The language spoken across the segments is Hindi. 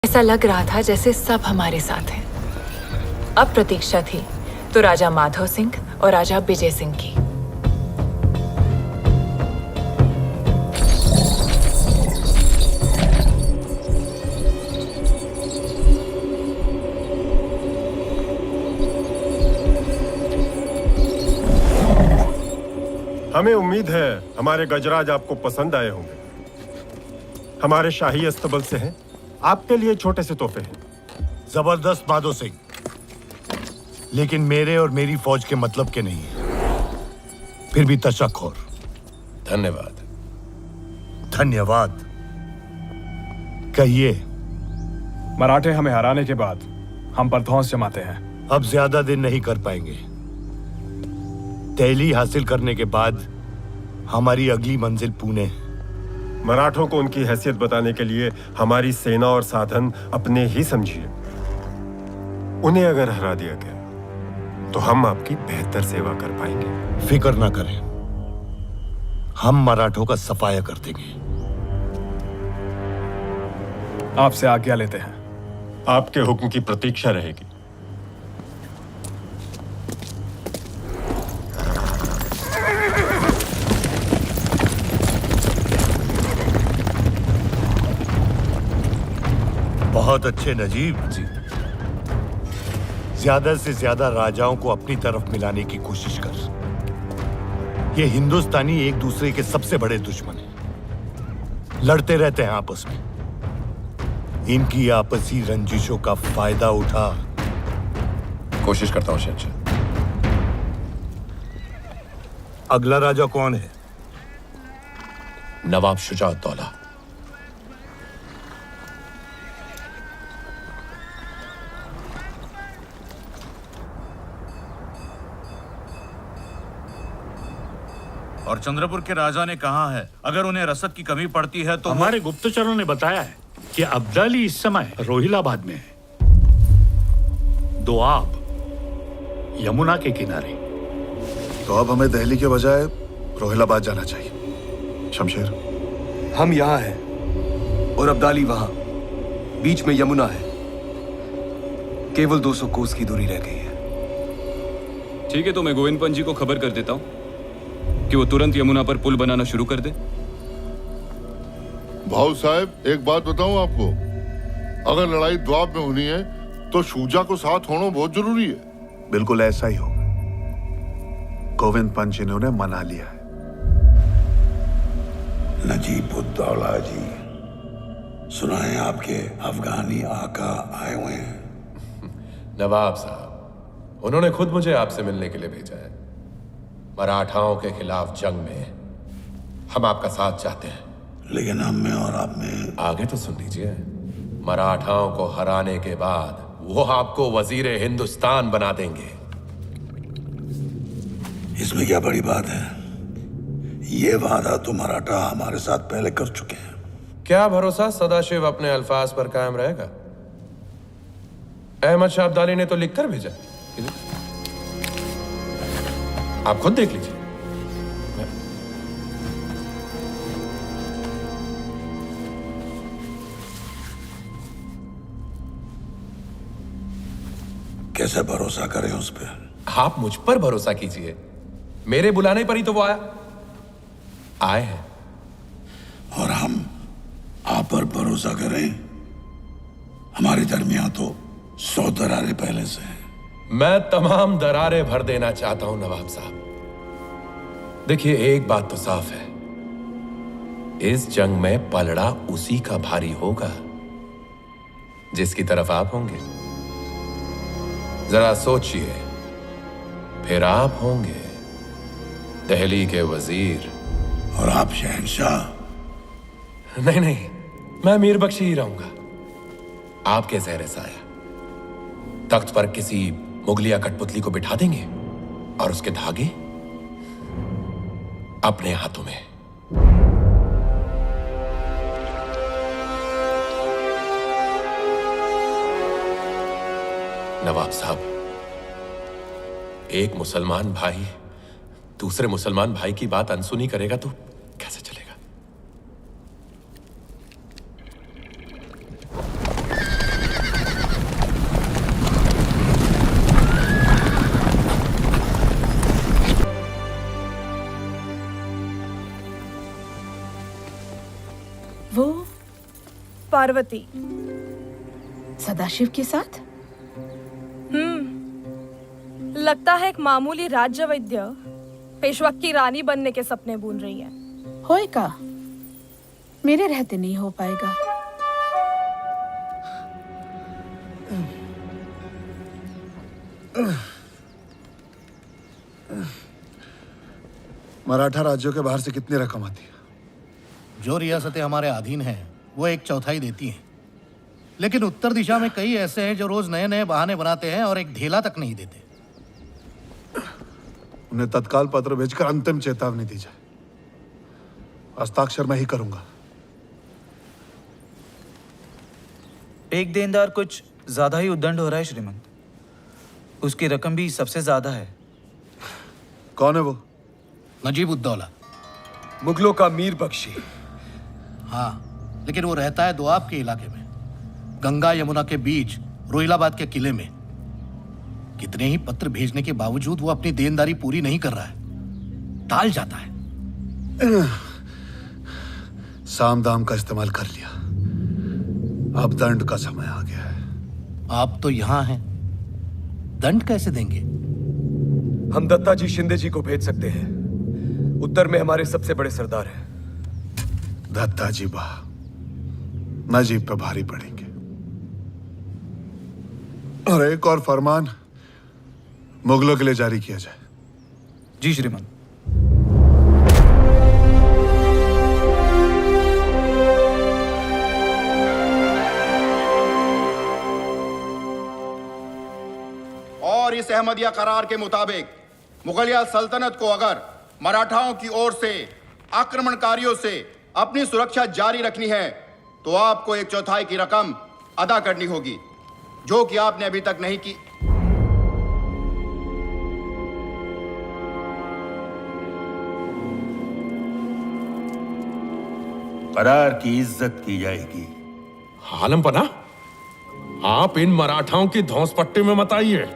ऐसा लग रहा था जैसे सब हमारे साथ हैं। अब प्रतीक्षा थी तो राजा माधव सिंह और राजा विजय सिंह की। हमें उम्मीद है हमारे गजराज आपको पसंद आए होंगे। हमारे शाही अस्तबल से हैं। आपके लिए छोटे से तोहफे हैं। जबरदस्त माधो सिंह, लेकिन मेरे और मेरी फौज के मतलब के नहीं है। फिर भी तशक्कुर। धन्यवाद। धन्यवाद कहिए। मराठे हमें हराने के बाद हम पर धौंस जमाते हैं। अब ज्यादा दिन नहीं कर पाएंगे। दिल्ली हासिल करने के बाद हमारी अगली मंजिल पुणे है। मराठों को उनकी हैसियत बताने के लिए हमारी सेना और साधन अपने ही समझिए। उन्हें अगर हरा दिया गया तो हम आपकी बेहतर सेवा कर पाएंगे। फिक्र ना करें, हम मराठों का सफाया कर देंगे। आपसे आज्ञा लेते हैं। आपके हुक्म की प्रतीक्षा रहेगी। बहुत अच्छे नजीब जी। ज्यादा से ज्यादा राजाओं को अपनी तरफ मिलाने की कोशिश कर। ये हिंदुस्तानी एक दूसरे के सबसे बड़े दुश्मन हैं। लड़ते रहते हैं आपस में। इनकी आपसी रंजिशों का फायदा उठा। कोशिश करता हूं शहंशाह। अगला राजा कौन है? नवाब शुजाउद्दौला। और चंद्रपुर के राजा ने कहा है अगर उन्हें रसद की कमी पड़ती है तो हमारे गुप्तचरों ने बताया है कि अब्दाली इस समय रोहिलाबाद में है। दोआब, यमुना के किनारे। तो अब हमें दिल्ली के बजाय रोहिलाबाद जाना चाहिए। शमशेर, हम यहाँ हैं और अब्दाली वहां। बीच में यमुना है। केवल 200 कोस की दूरी रह गई है। ठीक है, तो मैं गोविंदपंत जी को खबर कर देता हूँ कि वो तुरंत यमुना पर पुल बनाना शुरू कर दे। भाऊ साहब, एक बात बताऊं आपको, अगर लड़ाई द्वाब में होनी है तो शूजा को साथ होना बहुत जरूरी है। बिल्कुल ऐसा ही होगा। गोविंद पंत जी ने उन्हें मना लिया है। नजीबुद्दौला जी, सुना है आपके अफगानी आका आए हुए हैं। नवाब साहब, उन्होंने खुद मुझे आपसे मिलने के लिए भेजा है। मराठाओं के खिलाफ जंग में हम आपका साथ चाहते हैं। लेकिन हम में और आप में। आगे तो सुन लीजिए। मराठाओं को हराने के बाद वो आपको वजीर हिंदुस्तान बना देंगे। इसमें क्या बड़ी बात है? ये वादा तो मराठा हमारे साथ पहले कर चुके हैं। क्या भरोसा सदाशिव अपने अल्फाज पर कायम रहेगा? अहमद शाह अब्दाली ने तो लिखकर भेजा। आप खुद देख लीजिए। कैसे भरोसा करें उस पर? आप मुझ पर भरोसा कीजिए। मेरे बुलाने पर ही तो वो आए हैं। और हम आप पर भरोसा करें? हमारे दरमियान तो 100 दरारें पहले से हैं। मैं तमाम दरारें भर देना चाहता हूं नवाब साहब। देखिए, एक बात तो साफ है, इस जंग में पलड़ा उसी का भारी होगा जिसकी तरफ आप होंगे। जरा सोचिए, फिर आप होंगे दिल्ली के वजीर। और आप शहंशाह? नहीं नहीं, मैं मीर बख्शी ही रहूंगा, आपके ज़ेरे साया। तख्त पर किसी मुगलिया कठपुतली को बिठा देंगे और उसके धागे अपने हाथों में। नवाब साहब, एक मुसलमान भाई दूसरे मुसलमान भाई की बात अनसुनी करेगा तो कैसे चलेगा? पार्वती। सदाशिव के साथ? लगता है एक मामूली राज्य वैद्य पेशवा की रानी बनने के सपने बुन रही है। होएगा, मेरे रहते नहीं हो पाएगा। मराठा राज्यों के बाहर से कितनी रकम आती है? जो रियासतें हमारे अधीन हैं वो 1/4 देती हैं, लेकिन उत्तर दिशा में कई ऐसे हैं जो रोज नए नए बहाने बनाते हैं और एक ढेला तक नहीं देते। उन्हें तत्काल पत्र भेजकर अंतिम चेतावनी दी जाए। हस्ताक्षर मैं ही करूंगा। एक देनदार कुछ ज्यादा ही उद्दंड हो रहा है श्रीमंत। उसकी रकम भी सबसे ज्यादा है। कौन है वो? नजीब उद्दौला, मुगलों का मीर बख्शी। हाँ, लेकिन वो रहता है दोआब के इलाके में, गंगा यमुना के बीच रोहिलाबाद के किले में। कितने ही पत्र भेजने के बावजूद वो अपनी देनदारी पूरी नहीं कर रहा है, टाल जाता है। साम दाम का इस्तेमाल कर लिया, अब दंड का समय आ गया है। आप तो यहां हैं, दंड कैसे देंगे? हम दत्ता जी शिंदे जी को भेज सकते हैं, उत्तर में हमारे सबसे बड़े सरदार हैं। दत्ता जी वाह, नजीब पे भारी पड़ेंगे। और एक और फरमान मुगलों के लिए जारी किया जाए। जी श्रीमान। और इस अहमदिया करार के मुताबिक मुगलिया सल्तनत को अगर मराठाओं की ओर से आक्रमणकारियों से अपनी सुरक्षा जारी रखनी है तो आपको 1/4 की रकम अदा करनी होगी, जो कि आपने अभी तक नहीं की। करार की इज्जत की जाएगी। आलम पना, आप इन मराठाओं की धौंस पट्टी में मत आइए।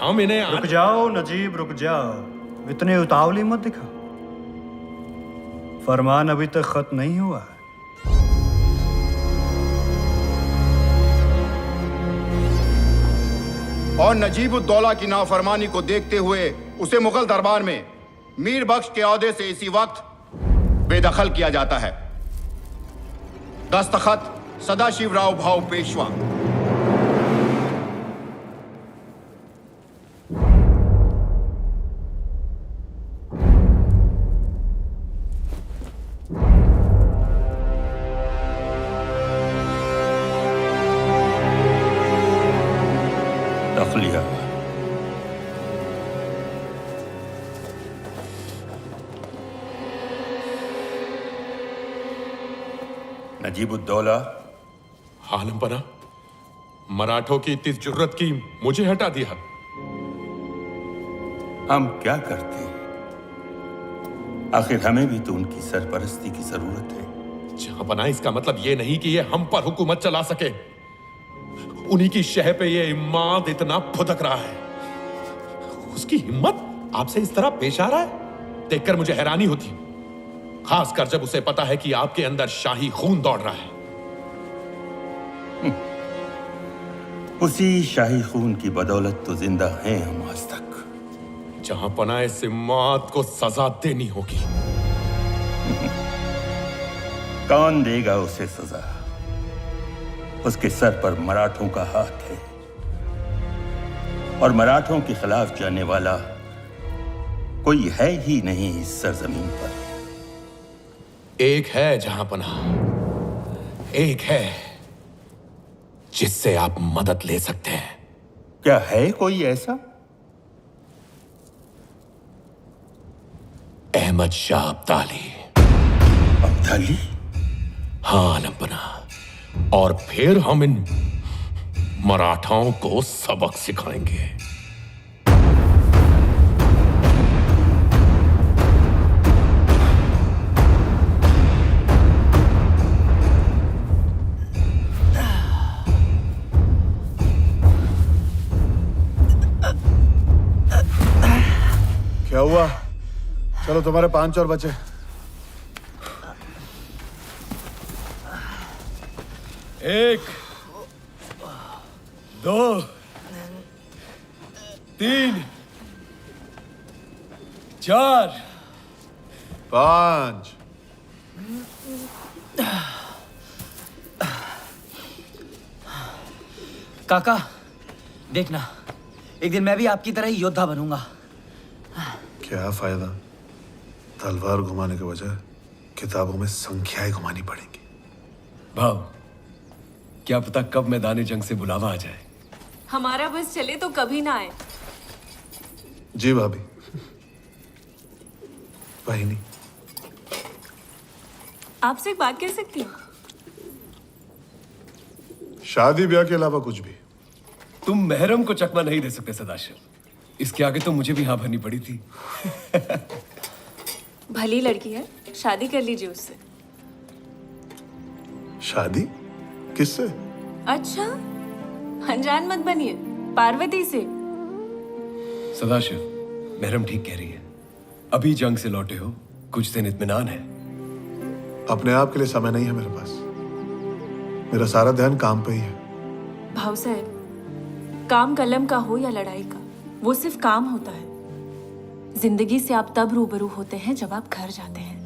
हम इन्हें रुक जाओ नजीब, रुक जाओ, इतने उतावली मत दिखा। फरमान अभी तक खत्म नहीं हुआ है। और नजीब उद्दौला की नाफरमानी को देखते हुए उसे मुगल दरबार में मीर बख्श के ओहदे से इसी वक्त बेदखल किया जाता है। दस्तखत सदाशिव राव भाऊ पेशवा। तखलिया। नजीबुद्दौला। आलम पना, मराठों की इतनी जुर्रत की मुझे हटा दिया। हम क्या करते? आखिर हमें भी तो उनकी सरपरस्ती की जरूरत है। जहां पना, इसका मतलब ये नहीं कि ये हम पर हुकूमत चला सके। उन्हीं की शह पे ये इमाद इतना फुदक रहा है। उसकी हिम्मत आपसे इस तरह पेश आ रहा है, देखकर मुझे हैरानी होती, खासकर जब उसे पता है कि आपके अंदर शाही खून दौड़ रहा है। उसी शाही खून की बदौलत तो जिंदा हैं हम आज तक। जहां पना, इस इमाद को सजा देनी होगी। कौन देगा उसे सजा? उसके सर पर मराठों का हाथ है, और मराठों के खिलाफ जाने वाला कोई है ही नहीं इस सरजमीन पर। एक है जहां पना, एक है जिससे आप मदद ले सकते हैं। क्या है कोई ऐसा? अहमद शाह अब्दाली। अब्दाली? हाँ आलम पना, और फिर हम इन मराठाओं को सबक सिखाएंगे। क्या हुआ? चलो, तुम्हारे 5 और बचे। 1 2 3 4 5 काका देखना, एक दिन मैं भी आपकी तरह ही योद्धा बनूंगा। क्या फायदा, तलवार घुमाने के बजाय किताबों में संख्याएं घुमानी पड़ेंगी। भाव, क्या पता कब मैदान जंग से बुलावा आ जाए। हमारा बस चले तो कभी ना आए। जी भाभी। वाहिनी, आपसे एक बात कह सकती हूँ? शादी ब्याह के अलावा कुछ भी। तुम महरम को चकमा नहीं दे सकते सदाशिव, इसके आगे तो मुझे भी हाँ भरनी पड़ी थी। भली लड़की है, शादी कर लीजिए उससे। शादी किससे? अच्छा, अनजान मत बनिए, पार्वती से। सदाशिव, महरम ठीक कह रही है। अभी जंग से लौटे हो, कुछ दिन इत्मीनान है। अपने आप के लिए समय नहीं है मेरे पास, मेरा सारा ध्यान काम पे ही है। भाव साहब, काम कलम का हो या लड़ाई का, वो सिर्फ काम होता है। जिंदगी से आप तब रूबरू होते हैं जब आप घर जाते हैं।